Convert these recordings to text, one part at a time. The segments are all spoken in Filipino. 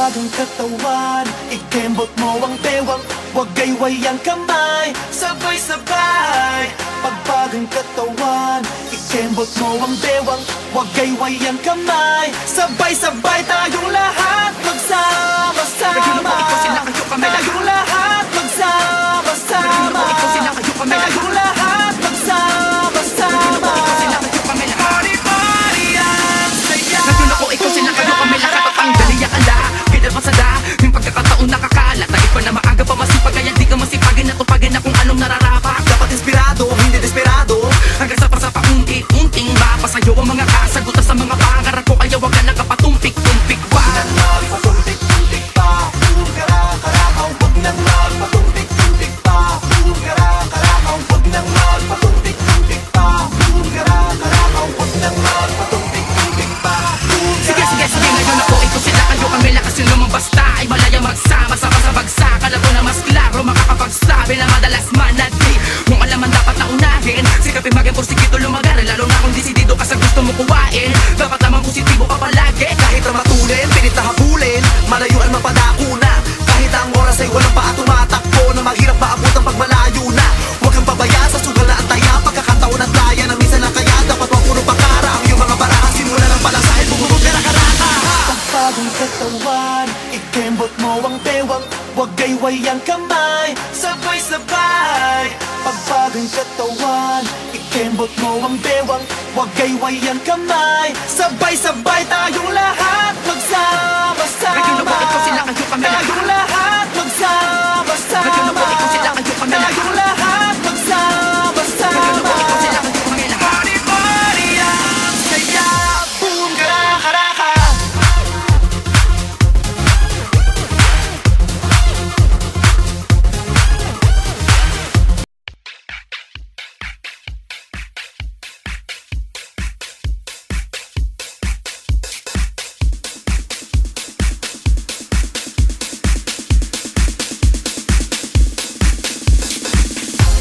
Pagbagang katawan, ikembot mo ang bewang, huwag gayway ang kamay, sabay-sabay. Pagbagang katawan, ikembot mo ang bewang, huwag gayway ang kamay, sabay-sabay. Tayong lahat magsama-sama, tayong lahat magsama-sama, tayong lahat magsama-sama. Party-party ang saya. Ngayon ako, ikaw, sila, kayo, kami lahat at ang dali akala pinapasada, yung pagkakataon nakakalat na iba na maaga pa masipag, kaya di ka masipagin at tupagin na kung anong nararapat. Dapat inspirado, hindi desperado, Hanggang sa paunti-unting mapasayo ang mga kasagutan sa mga pangarap ko, kaya wag ka nakapatumpik-tumpik pa. Huwag nang magpatumpik-tumpik pa, kara-karakaw. Huwag nang magpatumpik-tumpik pa, kara-karakaw. Huwag nang magpatumpik-tumpik pa, kara-karakaw. Huwag nang magpatumpik-tumpik pa. Sige, ngayon ako, ikaw, sila, kayo, kami lakas yun naman basta ay malaya magsama-sama sa bagsak. Alam ko na mas klaro makakapagsabi na madalas manati kung alaman dapat na unahin, sikapin maging porsikito lumagar, lalo na kung desidido ka sa gusto mo kuwain. Dapat lamang positibo ka palagi, kahit na matulin, pilit na habulin, malayuan mapadako na. Kahit ang oras ay walang pa at tumatakbo, na maghirap maabot ang pagmalayo na. Huwag kang pabaya sa sugal na antaya, pagkakataon at daya na minsan lang kaya dapat wag puro pakara ang iyong mga paraan. Simula ng palasahin, bumubog ka na karaka. Pagbagang katawan, ikembot mo ang bewang, huwag gayway ang kamay, sabay-sabay. Pagbagang katawan, ikembot mo ang bewang, huwag gayway ang kamay, sabay-sabay. Tayong lahat magsama-sama, Ngayon ako, ikaw, sila, kayo, kami lahat. tayong lahat Ngayon magsama-sama, ako, ikaw, sila, kayo, kami lahat. tayong lahat magsama-sama. Ngayon ako, ikaw, sila, kayo, kami lahat. Party-party ang saya, boom, kara-karaka.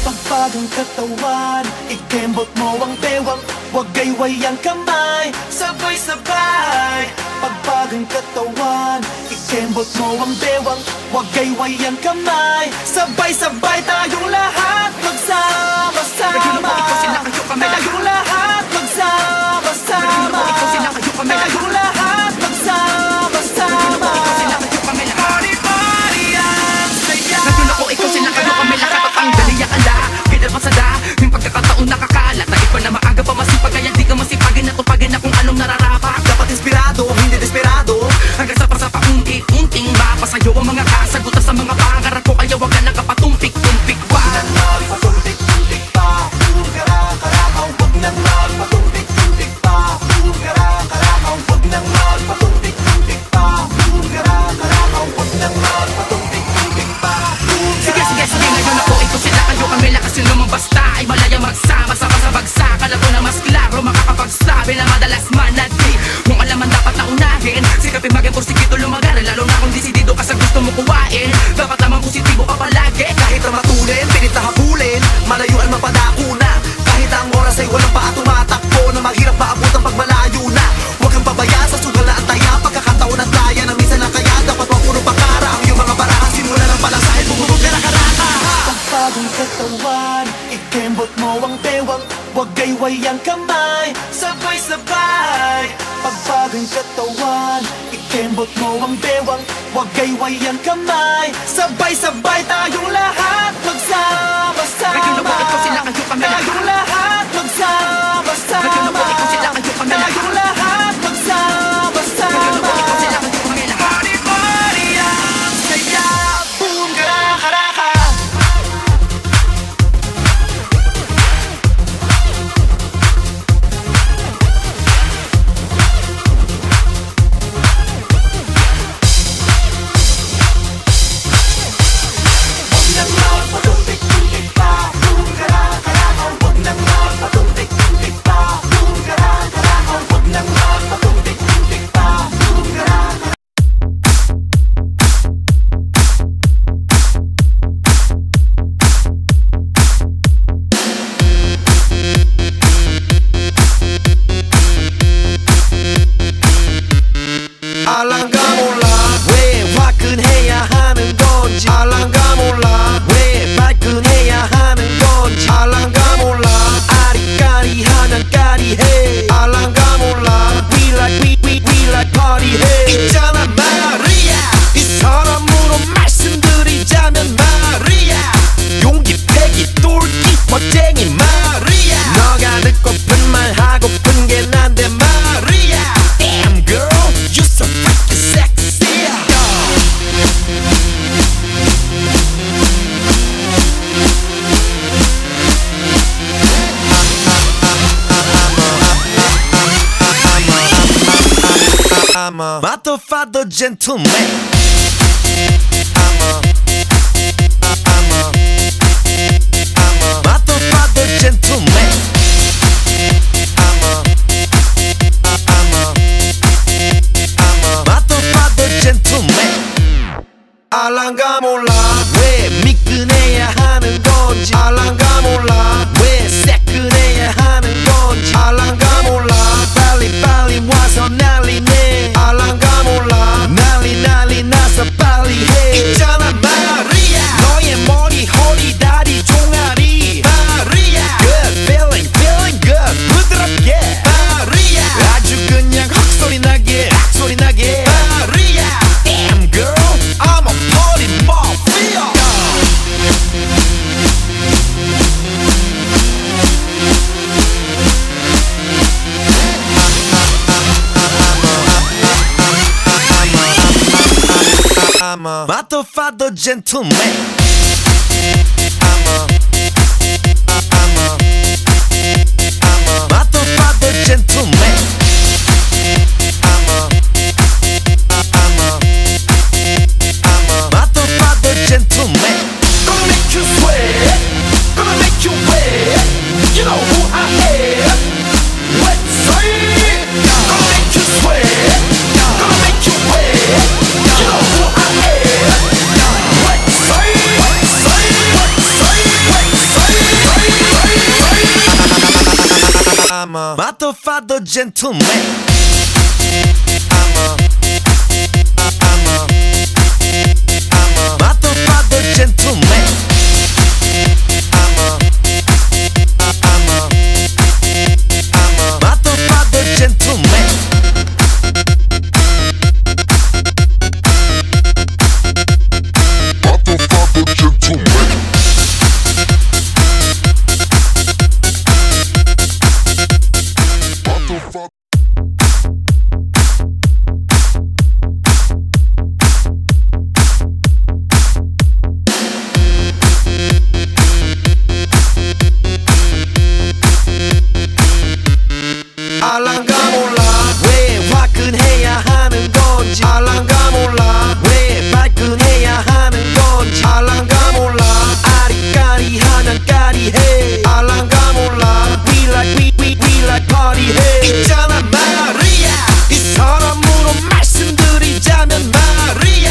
Pagbagang katawan, ikembot mo ang bewang, huwag gayway ang kamay, sabay-sabay. Pagbagang katawan, ikembot mo ang bewang, huwag gayway ang kamay, sabay-sabay. Tayong lahat magsama-sama, Ngayon ako, ikaw, sila, kayo, kami lahat. tayong lahat magsama-sama, Ngayon ako, ikaw, sila, kayo, kami lahat. tayong lahat magsama-sama. Sila, kayo, kami lahat. Party-party ang saya. Ngayon ako, ikaw, sila, kayo, kami lahat at ang dali akala pinapasada, yung pagkakataon nakakalat na iba na maaga pa masipag, kaya di ka masipagin at tupagin na kung anong nararapat. Dapat inspirado, hindi desperado, Hanggang sa paunti-unting mapasayo ang mga kasagutan sa mga pangarap ko, kaya wag ka nakapatumpik-tumpik pa. Huwag nang magpatumpik-tumpik pa, kara-karakaw. Huwag nang magpatumpik-tumpik pa, kara-karakaw. Huwag nang magpatumpik-tumpik pa, kara-karakaw. Huwag nang magpatumpik-tumpik pa. Sige, ngayon ako, ikaw, sila, kayo, kami lakas yun naman basta ay malaya magsama-sama sa bagsak. Alam ko na mas klaro makakapagsabi na madalas manati kung alaman dapat na unahin, sikapin maging porsikito lumagar, lalo na kung desidido ka sa gusto mo kuwain. Dapat lamang positibo ka palagi, kahit na matulin, pilit na habulin, malayuan mapadako na. Kahit ang oras ay walang pa at tumatakbo, na maghirap maabot ang pagmalayo na. Huwag kang pabaya sa sugal na antaya, pagkakataon at daya na minsan lang kaya dapat wag puro pakara ang iyong mga paraan. Simula ng palasahin, bumubog ka na karaka. Pagbagang katawan, ikembot mo ang bewang, huwag gayway ang kamay, sabay-sabay. Pagbagang katawan, ikembot mo ang bewang, huwag gayway ang kamay, sabay-sabay. Tayong lahat magsama-sama, Ngayon ako, ikaw, sila, kayo, kami lahat. tayong lahat magsama-sama, Ngayon ako, ikaw, sila, kayo, kami lahat. tayong lahat magsama-sama. Ngayon ako, ikaw, sila, kayo, kami lahat. Party-party ang saya, boom, kara-karaka. Huwag nang magpatumpik-tumpik pa, boom, kara-karaka. Huwag nang magpatumpik-tumpik pa, boom, kara-karaka. Huwag nang magpatumpik-tumpik pa, boom, kara-karaka. Alangkah mula, party해. 있잖아 마리아, 이 사람으로 말씀드리자면 마리아, 용기 패기 똘끼 멋쟁이 마리아, 너가 듣고픈 말 하고픈 게 난데 마리아. Damn girl, you so freaking sexy. I'm a motherfucker gentleman. I'm a motherfucker gentleman. I'm a motherfucker gentleman. 알랑가 몰라 왜 미끈해야 하는 건지, 알랑가 몰라 왜 새끈해야 하는 건지, 알랑가 몰라 빨리 와서 난리네, 알랑가 몰라 난리 나서 빨리 해. 있잖아 마리아, 너의 머리 허리 다리 종아리 마리아, good feeling good 부드럽게 마리아, 아주 그냥 헉소리 나게 마리아. Damn girl, I'm a party mafia. I'm a motherfucker gentleman. I'm a motherfucker gentleman. I'm a motherfucker gentleman. Gonna make you sweat, gonna make you wet. You know who I am. Let's say, gonna make you sweat, gonna make you wet. You know who I am. Let's say, I'm a motherfucker gentleman. I'm a motherfucker gentleman. I'm a motherfucker gentleman. Motherfucker gentleman. Motherfucker. 알랑가 몰라 왜 화끈해야 하는 건지, 알랑가 몰라 왜 발끈해야 하는 건지, 알랑가 몰라 아리까리하면 까리해, 알랑가 몰라 we like party해. 있잖아 마리아, 이 사람으로 말씀드리자면 마리아,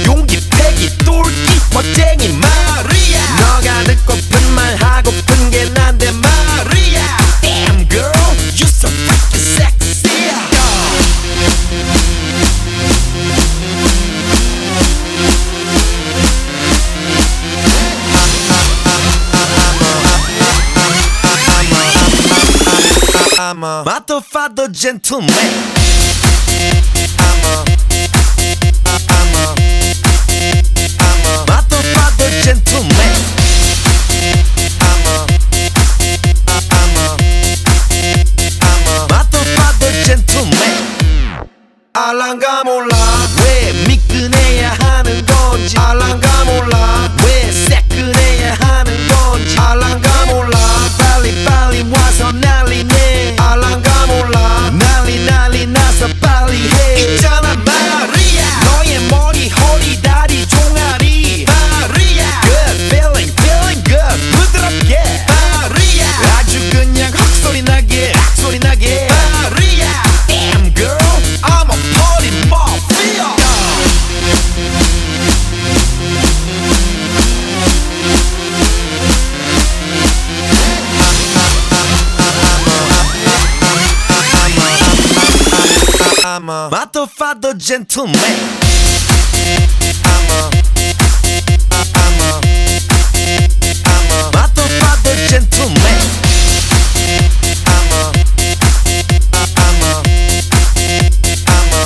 용기 패기 똘끼 멋쟁이 마리아, 너가 듣고픈 말 하고픈 게 난데 마리아. Damn girl, you so freaking sexy. I'm a motherfucker gentleman. I'm a motherfucker gentleman. I'm a motherfucker gentleman. 알랑가 몰라 왜 미끈해야 하는 건지, 알랑가 몰라 왜 새끈해야 하는 건지, 알랑가 몰라 빨리 와서 난리네, 알랑가 몰라 난리 나서 빨리 해. 있잖아 마리아, 너의 머리 허리 다리 종아리 마리아, good feeling good 부드럽게 마리아, 아주 그냥 헉소리 나게 마리아. Damn girl, I'm a party mafia. I'm a motherfucker gentleman. I'm a motherfucker gentleman. I'm a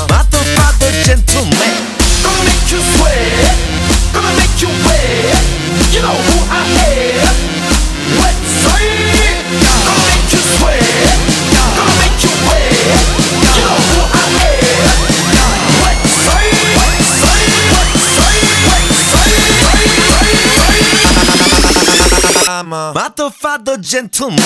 motherfucker Mother, father, gentleman